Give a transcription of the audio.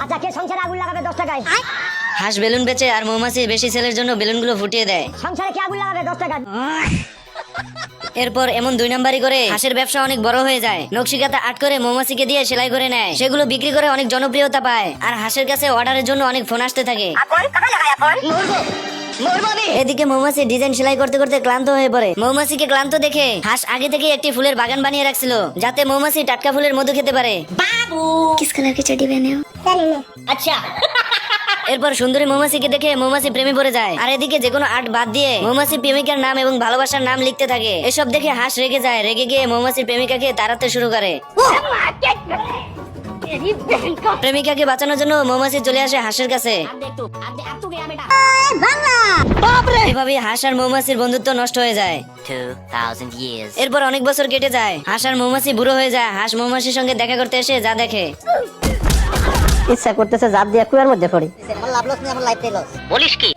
আচ্ছা, কে সংসারে আগুন লাগাবে 10 টাকায়? হাঁস বেলুন বেচে আর মৌমাছি বেশি সেলের জন্য বেলুনগুলো ফুটিয়ে দেয়। সংসারে কে আগুন লাগাবে 10 টাকায়? এরপর এমন 2 নাম্বারি করে হাঁসের ব্যবসা অনেক বড় হয়ে যায়। নকশিকাতা আর্ট করে মৌমাছিকে দিয়ে সেলাই করে নেয়, সেগুলো বিক্রি করে অনেক জনপ্রিয়তা পায়। আর হাঁসের কাছে অর্ডারের জন্য অনেক ফোন আসতে থাকে। এদিকে মৌমাছি ডিজাইন সেলাই করতে করতে ক্লান্ত হয়ে পড়ে। মৌমাছিকে ক্লান্ত দেখে হাঁস আগে থেকে একটি ফুলের বাগান বানিয়ে রাখছিল, যাতে মৌমাছি টাটকা ফুলের মধু খেতে পারে। किस कलर की चड्डी पहने हो? আচ্ছা, এরপর সুন্দরী মৌমাছিকে দেখে মৌমাছি প্রেমে পড়ে যায়। আর এদিকে যে কোনো আর্ট বাদ দিয়ে মৌমাছি প্রেমিকার নাম এবং ভালোবাসার নাম লিখতে থাকে। এসব দেখে হাঁস রেগে যায়, রেগে গিয়ে মৌমাছির প্রেমিকাকে তাড়াতে শুরু করে। প্রেমিকাকে বাঁচানোর জন্য মৌমাছি চলে আসে হাঁসের কাছে। এভাবে হাঁস আর মৌমাছির বন্ধুত্ব নষ্ট হয়ে যায়। 2000 years. এরপর অনেক বছর কেটে যায়। হাঁস আর মৌমাছি বুড়ো হয়ে যায়। হাঁস মৌমাছির সঙ্গে দেখা করতে এসে যা দেখে, ইচ্ছা করতেছে জাপ দিয়ে কুয়ার মধ্যে পড়ি। বলিস কি?